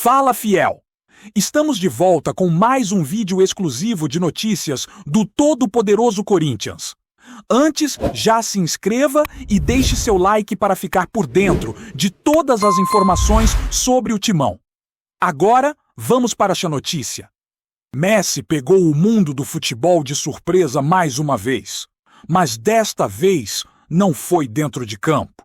Fala, fiel! Estamos de volta com mais um vídeo exclusivo de notícias do todo-poderoso Corinthians. Antes, já se inscreva e deixe seu like para ficar por dentro de todas as informações sobre o Timão. Agora, vamos para esta notícia. Messi pegou o mundo do futebol de surpresa mais uma vez, mas desta vez não foi dentro de campo.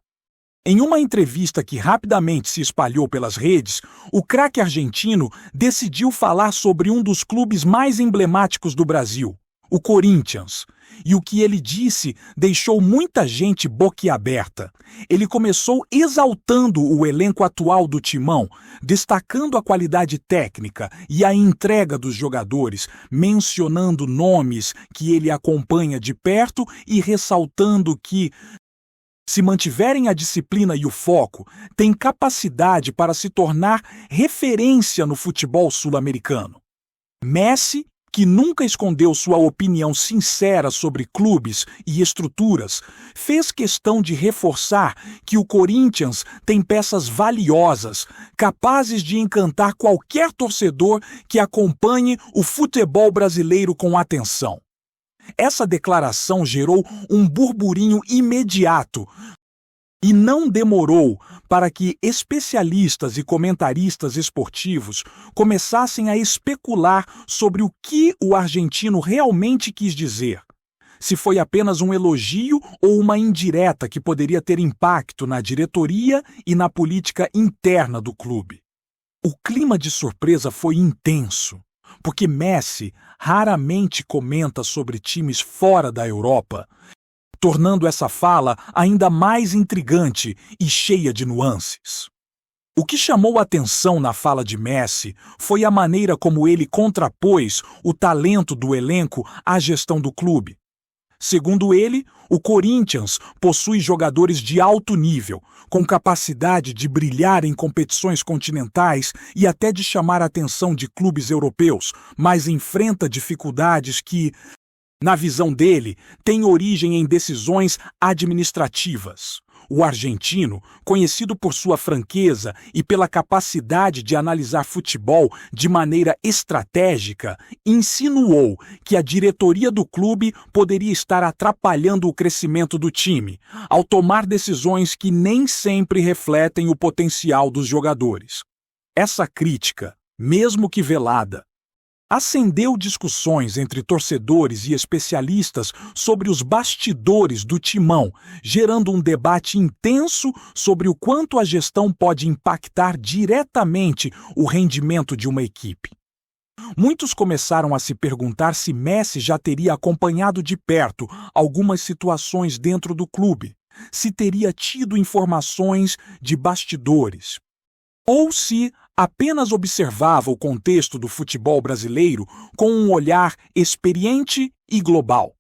Em uma entrevista que rapidamente se espalhou pelas redes, o craque argentino decidiu falar sobre um dos clubes mais emblemáticos do Brasil, o Corinthians. E o que ele disse deixou muita gente boquiaberta. Ele começou exaltando o elenco atual do Timão, destacando a qualidade técnica e a entrega dos jogadores, mencionando nomes que ele acompanha de perto e ressaltando que, se mantiverem a disciplina e o foco, têm capacidade para se tornar referência no futebol sul-americano. Messi, que nunca escondeu sua opinião sincera sobre clubes e estruturas, fez questão de reforçar que o Corinthians tem peças valiosas, capazes de encantar qualquer torcedor que acompanhe o futebol brasileiro com atenção. Essa declaração gerou um burburinho imediato e não demorou para que especialistas e comentaristas esportivos começassem a especular sobre o que o argentino realmente quis dizer. Se foi apenas um elogio ou uma indireta que poderia ter impacto na diretoria e na política interna do clube. O clima de surpresa foi intenso, porque Messi raramente comenta sobre times fora da Europa, tornando essa fala ainda mais intrigante e cheia de nuances. O que chamou a atenção na fala de Messi foi a maneira como ele contrapôs o talento do elenco à gestão do clube. Segundo ele, o Corinthians possui jogadores de alto nível, com capacidade de brilhar em competições continentais e até de chamar a atenção de clubes europeus, mas enfrenta dificuldades que, na visão dele, têm origem em decisões administrativas. O argentino, conhecido por sua franqueza e pela capacidade de analisar futebol de maneira estratégica, insinuou que a diretoria do clube poderia estar atrapalhando o crescimento do time, ao tomar decisões que nem sempre refletem o potencial dos jogadores. Essa crítica, mesmo que velada, acendeu discussões entre torcedores e especialistas sobre os bastidores do Timão, gerando um debate intenso sobre o quanto a gestão pode impactar diretamente o rendimento de uma equipe. Muitos começaram a se perguntar se Messi já teria acompanhado de perto algumas situações dentro do clube, se teria tido informações de bastidores, ou se apenas observava o contexto do futebol brasileiro com um olhar experiente e global.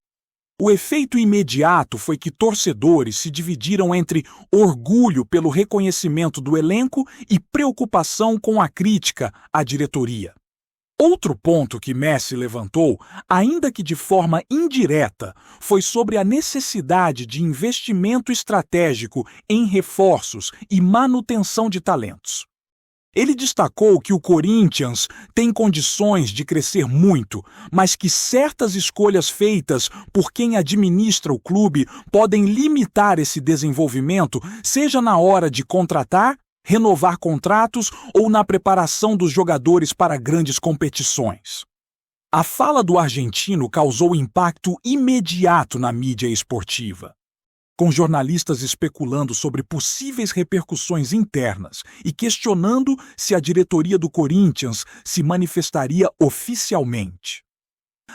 O efeito imediato foi que torcedores se dividiram entre orgulho pelo reconhecimento do elenco e preocupação com a crítica à diretoria. Outro ponto que Messi levantou, ainda que de forma indireta, foi sobre a necessidade de investimento estratégico em reforços e manutenção de talentos. Ele destacou que o Corinthians tem condições de crescer muito, mas que certas escolhas feitas por quem administra o clube podem limitar esse desenvolvimento, seja na hora de contratar, renovar contratos ou na preparação dos jogadores para grandes competições. A fala do argentino causou impacto imediato na mídia esportiva, com jornalistas especulando sobre possíveis repercussões internas e questionando se a diretoria do Corinthians se manifestaria oficialmente.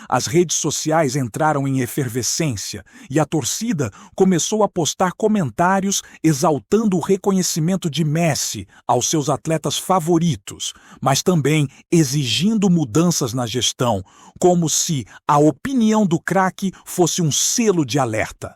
As redes sociais entraram em efervescência e a torcida começou a postar comentários exaltando o reconhecimento de Messi aos seus atletas favoritos, mas também exigindo mudanças na gestão, como se a opinião do craque fosse um selo de alerta.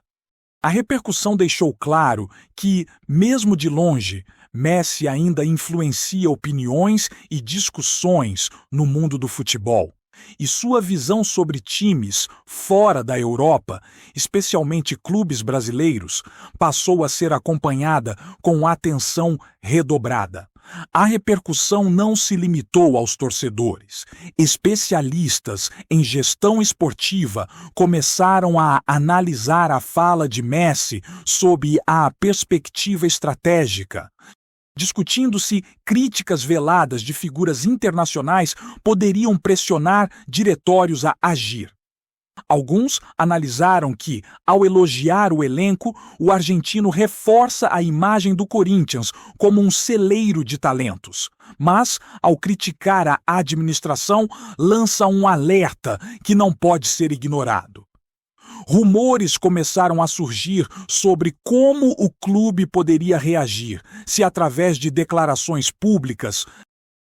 A repercussão deixou claro que, mesmo de longe, Messi ainda influencia opiniões e discussões no mundo do futebol. E sua visão sobre times fora da Europa, especialmente clubes brasileiros, passou a ser acompanhada com atenção redobrada, A repercussão não se limitou aos torcedores. Especialistas em gestão esportiva começaram a analisar a fala de Messi sob a perspectiva estratégica, discutindo se críticas veladas de figuras internacionais poderiam pressionar diretórios a agir. Alguns analisaram que, ao elogiar o elenco, o argentino reforça a imagem do Corinthians como um celeiro de talentos. Mas, ao criticar a administração, lança um alerta que não pode ser ignorado. Rumores começaram a surgir sobre como o clube poderia reagir se, através de declarações públicas,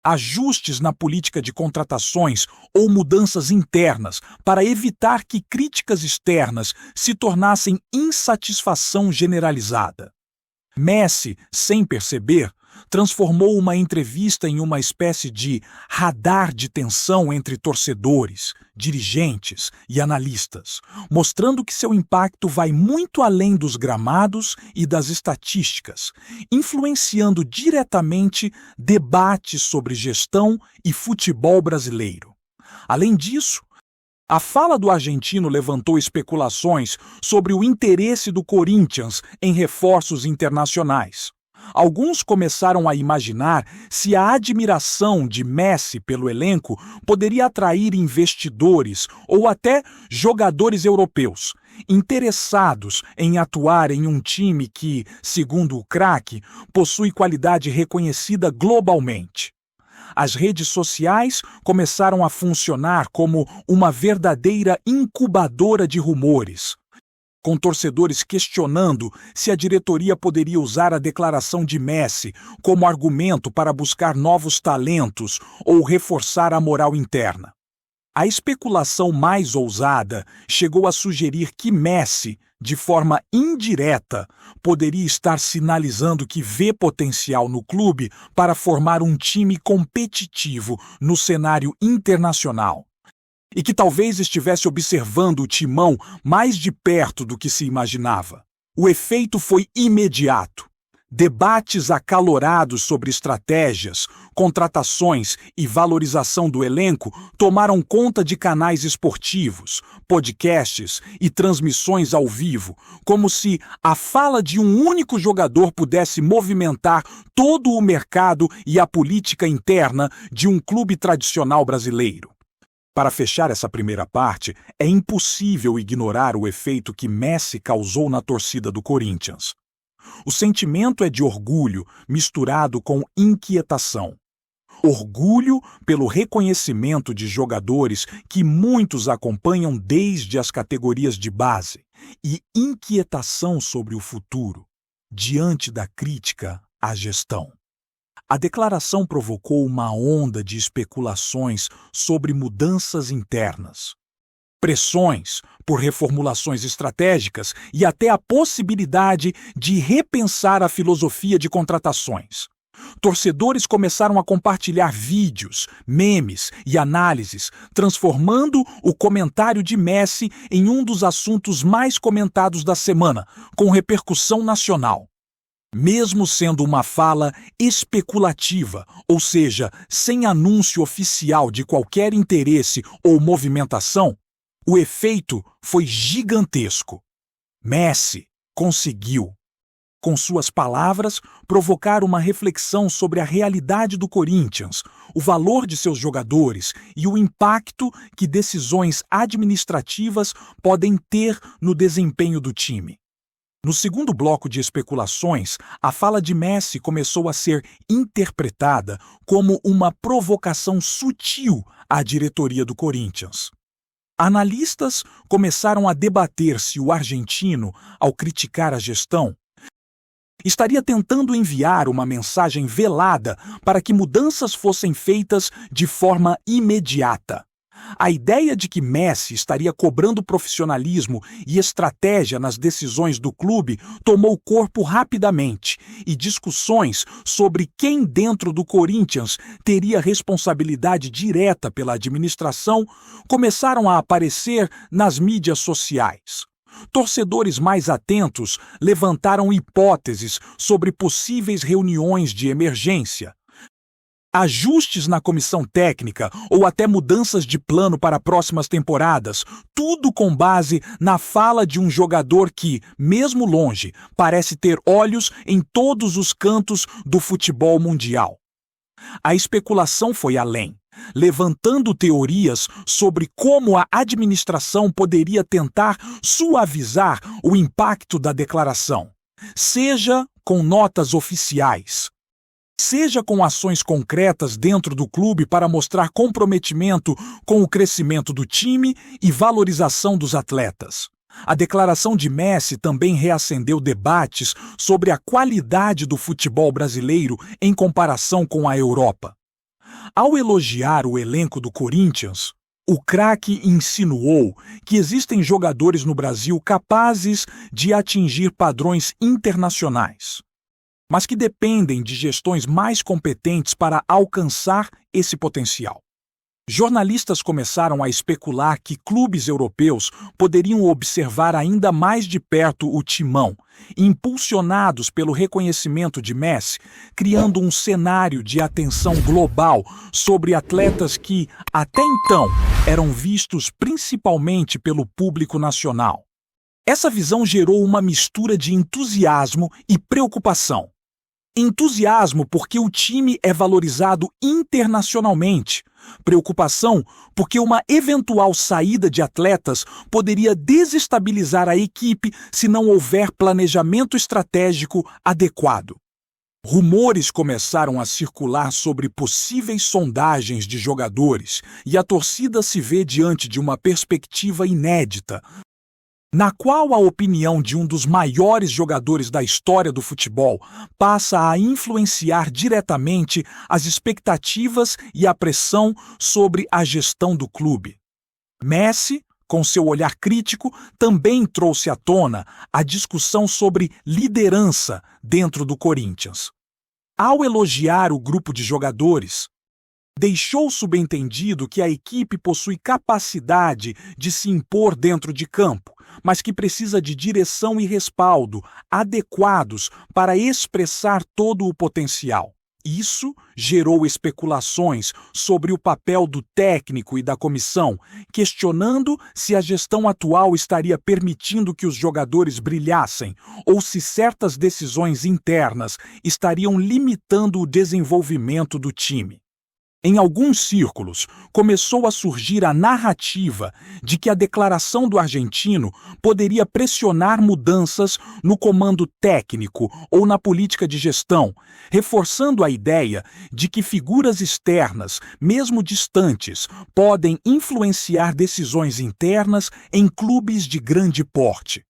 ajustes na política de contratações ou mudanças internas para evitar que críticas externas se tornassem insatisfação generalizada. Messi, sem perceber, transformou uma entrevista em uma espécie de radar de tensão entre torcedores, dirigentes e analistas, mostrando que seu impacto vai muito além dos gramados e das estatísticas, influenciando diretamente debates sobre gestão e futebol brasileiro. Além disso, a fala do argentino levantou especulações sobre o interesse do Corinthians em reforços internacionais. Alguns começaram a imaginar se a admiração de Messi pelo elenco poderia atrair investidores ou até jogadores europeus, interessados em atuar em um time que, segundo o craque, possui qualidade reconhecida globalmente. As redes sociais começaram a funcionar como uma verdadeira incubadora de rumores, com torcedores questionando se a diretoria poderia usar a declaração de Messi como argumento para buscar novos talentos ou reforçar a moral interna. A especulação mais ousada chegou a sugerir que Messi, de forma indireta, poderia estar sinalizando que vê potencial no clube para formar um time competitivo no cenário internacional. E que talvez estivesse observando o timão mais de perto do que se imaginava. O efeito foi imediato. Debates acalorados sobre estratégias, contratações e valorização do elenco tomaram conta de canais esportivos, podcasts e transmissões ao vivo, como se a fala de um único jogador pudesse movimentar todo o mercado e a política interna de um clube tradicional brasileiro. Para fechar essa primeira parte, é impossível ignorar o efeito que Messi causou na torcida do Corinthians. O sentimento é de orgulho misturado com inquietação. Orgulho pelo reconhecimento de jogadores que muitos acompanham desde as categorias de base e inquietação sobre o futuro, diante da crítica à gestão. A declaração provocou uma onda de especulações sobre mudanças internas, pressões por reformulações estratégicas e até a possibilidade de repensar a filosofia de contratações. Torcedores começaram a compartilhar vídeos, memes e análises, transformando o comentário de Messi em um dos assuntos mais comentados da semana, com repercussão nacional. Mesmo sendo uma fala especulativa, ou seja, sem anúncio oficial de qualquer interesse ou movimentação, o efeito foi gigantesco. Messi conseguiu, com suas palavras, provocar uma reflexão sobre a realidade do Corinthians, o valor de seus jogadores e o impacto que decisões administrativas podem ter no desempenho do time. No segundo bloco de especulações, a fala de Messi começou a ser interpretada como uma provocação sutil à diretoria do Corinthians. Analistas começaram a debater se o argentino, ao criticar a gestão, estaria tentando enviar uma mensagem velada para que mudanças fossem feitas de forma imediata. A ideia de que Messi estaria cobrando profissionalismo e estratégia nas decisões do clube tomou corpo rapidamente, e discussões sobre quem dentro do Corinthians teria responsabilidade direta pela administração começaram a aparecer nas mídias sociais. Torcedores mais atentos levantaram hipóteses sobre possíveis reuniões de emergência, Ajustes na comissão técnica ou até mudanças de plano para próximas temporadas, tudo com base na fala de um jogador que, mesmo longe, parece ter olhos em todos os cantos do futebol mundial. A especulação foi além, levantando teorias sobre como a administração poderia tentar suavizar o impacto da declaração, seja com notas oficiais, seja com ações concretas dentro do clube para mostrar comprometimento com o crescimento do time e valorização dos atletas. A declaração de Messi também reacendeu debates sobre a qualidade do futebol brasileiro em comparação com a Europa. Ao elogiar o elenco do Corinthians, o craque insinuou que existem jogadores no Brasil capazes de atingir padrões internacionais, mas que dependem de gestões mais competentes para alcançar esse potencial. Jornalistas começaram a especular que clubes europeus poderiam observar ainda mais de perto o timão, impulsionados pelo reconhecimento de Messi, criando um cenário de atenção global sobre atletas que, até então, eram vistos principalmente pelo público nacional. Essa visão gerou uma mistura de entusiasmo e preocupação. Entusiasmo porque o time é valorizado internacionalmente. Preocupação porque uma eventual saída de atletas poderia desestabilizar a equipe se não houver planejamento estratégico adequado. Rumores começaram a circular sobre possíveis sondagens de jogadores e a torcida se vê diante de uma perspectiva inédita, na qual a opinião de um dos maiores jogadores da história do futebol passa a influenciar diretamente as expectativas e a pressão sobre a gestão do clube. Messi, com seu olhar crítico, também trouxe à tona a discussão sobre liderança dentro do Corinthians. Ao elogiar o grupo de jogadores, deixou subentendido que a equipe possui capacidade de se impor dentro de campo, mas que precisa de direção e respaldo adequados para expressar todo o potencial. Isso gerou especulações sobre o papel do técnico e da comissão, questionando se a gestão atual estaria permitindo que os jogadores brilhassem ou se certas decisões internas estariam limitando o desenvolvimento do time. Em alguns círculos, começou a surgir a narrativa de que a declaração do argentino poderia pressionar mudanças no comando técnico ou na política de gestão, reforçando a ideia de que figuras externas, mesmo distantes, podem influenciar decisões internas em clubes de grande porte.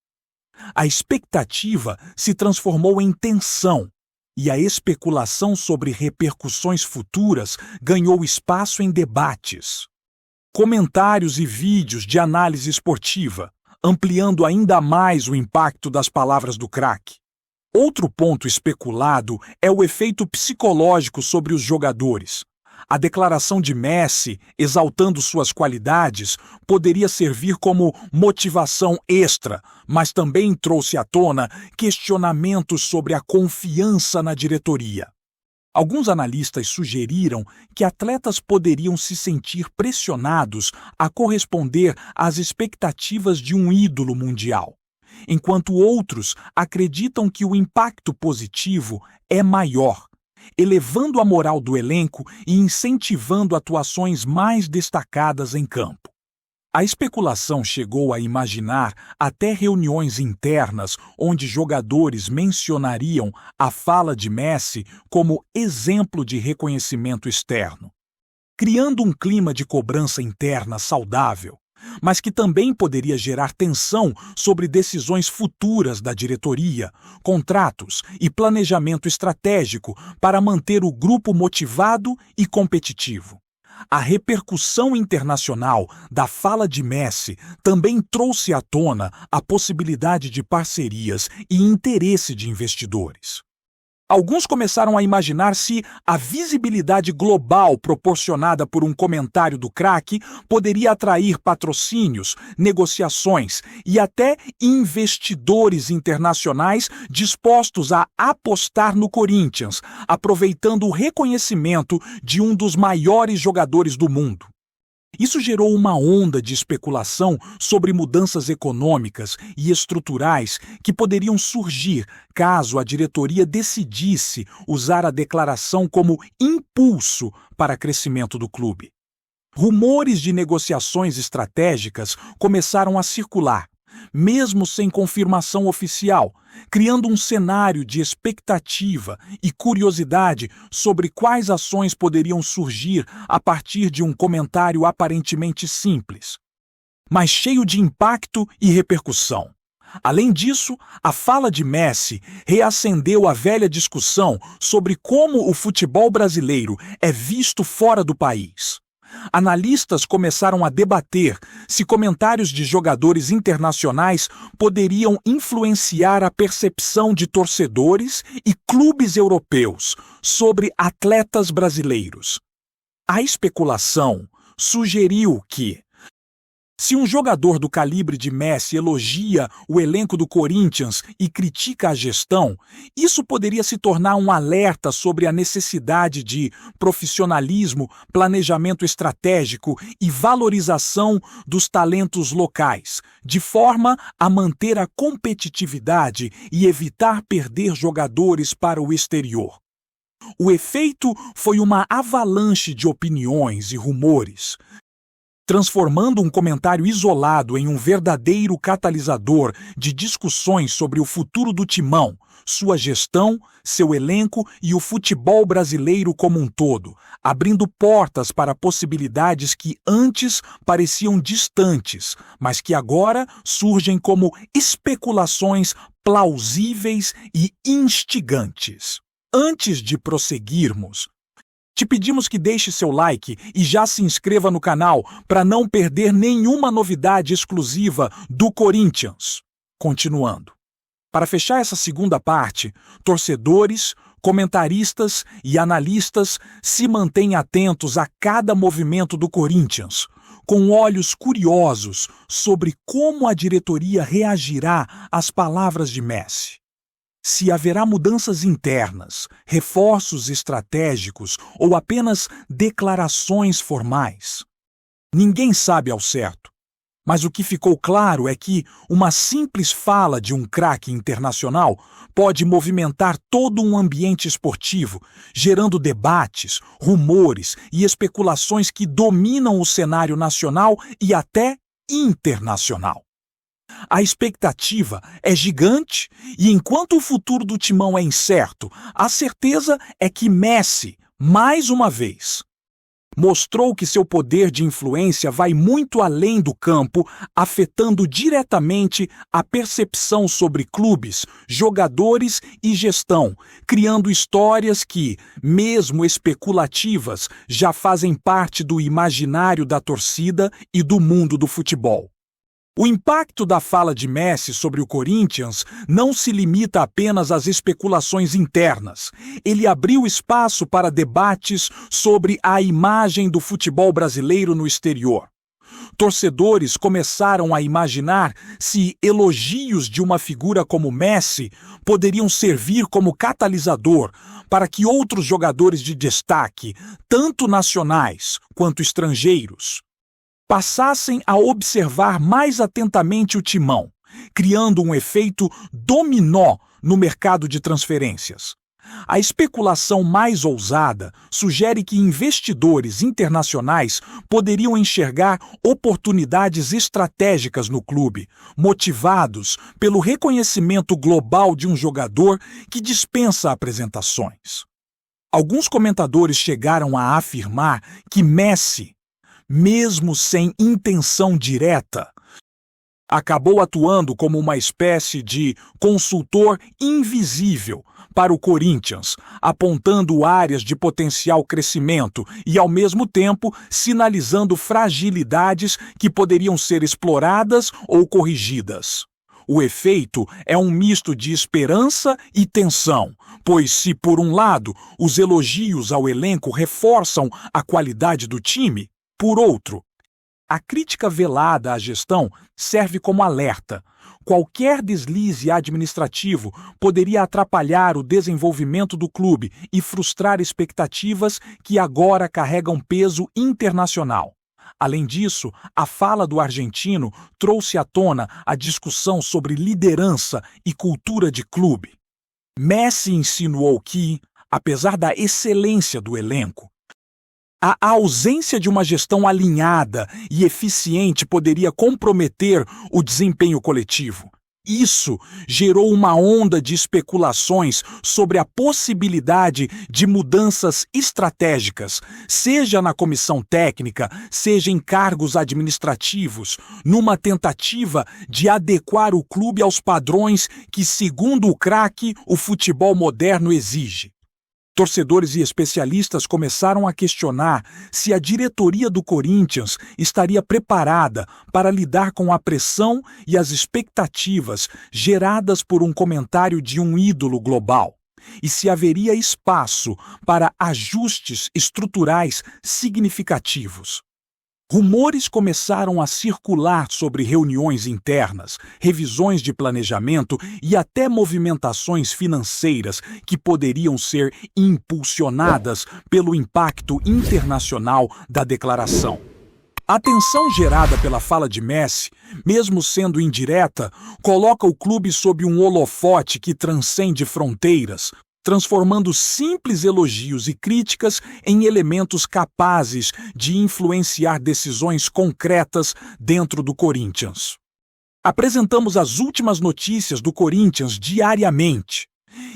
A expectativa se transformou em tensão, e a especulação sobre repercussões futuras ganhou espaço em debates, comentários e vídeos de análise esportiva, ampliando ainda mais o impacto das palavras do craque. Outro ponto especulado é o efeito psicológico sobre os jogadores. A declaração de Messi, exaltando suas qualidades, poderia servir como motivação extra, mas também trouxe à tona questionamentos sobre a confiança na diretoria. Alguns analistas sugeriram que atletas poderiam se sentir pressionados a corresponder às expectativas de um ídolo mundial, enquanto outros acreditam que o impacto positivo é maior, elevando a moral do elenco e incentivando atuações mais destacadas em campo. A especulação chegou a imaginar até reuniões internas onde jogadores mencionariam a fala de Messi como exemplo de reconhecimento externo, criando um clima de cobrança interna saudável, mas que também poderia gerar tensão sobre decisões futuras da diretoria, contratos e planejamento estratégico para manter o grupo motivado e competitivo. A repercussão internacional da fala de Messi também trouxe à tona a possibilidade de parcerias e interesse de investidores. Alguns começaram a imaginar se a visibilidade global proporcionada por um comentário do craque poderia atrair patrocínios, negociações e até investidores internacionais dispostos a apostar no Corinthians, aproveitando o reconhecimento de um dos maiores jogadores do mundo. Isso gerou uma onda de especulação sobre mudanças econômicas e estruturais que poderiam surgir caso a diretoria decidisse usar a declaração como impulso para crescimento do clube. Rumores de negociações estratégicas começaram a circular, mesmo sem confirmação oficial, criando um cenário de expectativa e curiosidade sobre quais ações poderiam surgir a partir de um comentário aparentemente simples, mas cheio de impacto e repercussão. Além disso, a fala de Messi reacendeu a velha discussão sobre como o futebol brasileiro é visto fora do país. Analistas começaram a debater se comentários de jogadores internacionais poderiam influenciar a percepção de torcedores e clubes europeus sobre atletas brasileiros. A especulação sugeriu que, se um jogador do calibre de Messi elogia o elenco do Corinthians e critica a gestão, isso poderia se tornar um alerta sobre a necessidade de profissionalismo, planejamento estratégico e valorização dos talentos locais, de forma a manter a competitividade e evitar perder jogadores para o exterior. O efeito foi uma avalanche de opiniões e rumores, transformando um comentário isolado em um verdadeiro catalisador de discussões sobre o futuro do Timão, sua gestão, seu elenco e o futebol brasileiro como um todo, abrindo portas para possibilidades que antes pareciam distantes, mas que agora surgem como especulações plausíveis e instigantes. Antes de prosseguirmos, te pedimos que deixe seu like e já se inscreva no canal para não perder nenhuma novidade exclusiva do Corinthians. Continuando. Para fechar essa segunda parte, torcedores, comentaristas e analistas se mantêm atentos a cada movimento do Corinthians, com olhos curiosos sobre como a diretoria reagirá às palavras de Messi. Se haverá mudanças internas, reforços estratégicos ou apenas declarações formais. Ninguém sabe ao certo, mas o que ficou claro é que uma simples fala de um craque internacional pode movimentar todo um ambiente esportivo, gerando debates, rumores e especulações que dominam o cenário nacional e até internacional. A expectativa é gigante e, enquanto o futuro do Timão é incerto, a certeza é que Messi, mais uma vez, mostrou que seu poder de influência vai muito além do campo, afetando diretamente a percepção sobre clubes, jogadores e gestão, criando histórias que, mesmo especulativas, já fazem parte do imaginário da torcida e do mundo do futebol. O impacto da fala de Messi sobre o Corinthians não se limita apenas às especulações internas. Ele abriu espaço para debates sobre a imagem do futebol brasileiro no exterior. Torcedores começaram a imaginar se elogios de uma figura como Messi poderiam servir como catalisador para que outros jogadores de destaque, tanto nacionais quanto estrangeiros, passassem a observar mais atentamente o Timão, criando um efeito dominó no mercado de transferências. A especulação mais ousada sugere que investidores internacionais poderiam enxergar oportunidades estratégicas no clube, motivados pelo reconhecimento global de um jogador que dispensa apresentações. Alguns comentadores chegaram a afirmar que Messi, mesmo sem intenção direta, acabou atuando como uma espécie de consultor invisível para o Corinthians, apontando áreas de potencial crescimento e, ao mesmo tempo, sinalizando fragilidades que poderiam ser exploradas ou corrigidas. O efeito é um misto de esperança e tensão, pois se, por um lado, os elogios ao elenco reforçam a qualidade do time, por outro, a crítica velada à gestão serve como alerta. Qualquer deslize administrativo poderia atrapalhar o desenvolvimento do clube e frustrar expectativas que agora carregam peso internacional. Além disso, a fala do argentino trouxe à tona a discussão sobre liderança e cultura de clube. Messi insinuou que, apesar da excelência do elenco, a ausência de uma gestão alinhada e eficiente poderia comprometer o desempenho coletivo. Isso gerou uma onda de especulações sobre a possibilidade de mudanças estratégicas, seja na comissão técnica, seja em cargos administrativos, numa tentativa de adequar o clube aos padrões que, segundo o craque, o futebol moderno exige. Torcedores e especialistas começaram a questionar se a diretoria do Corinthians estaria preparada para lidar com a pressão e as expectativas geradas por um comentário de um ídolo global, e se haveria espaço para ajustes estruturais significativos. Rumores começaram a circular sobre reuniões internas, revisões de planejamento e até movimentações financeiras que poderiam ser impulsionadas pelo impacto internacional da declaração. A tensão gerada pela fala de Messi, mesmo sendo indireta, coloca o clube sob um holofote que transcende fronteiras, transformando simples elogios e críticas em elementos capazes de influenciar decisões concretas dentro do Corinthians. Apresentamos as últimas notícias do Corinthians diariamente.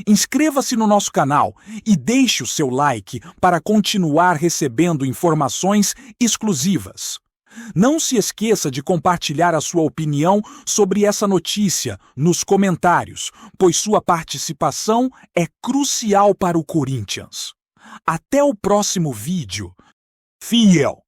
Inscreva-se no nosso canal e deixe o seu like para continuar recebendo informações exclusivas. Não se esqueça de compartilhar a sua opinião sobre essa notícia nos comentários, pois sua participação é crucial para o Corinthians. Até o próximo vídeo. Fiel!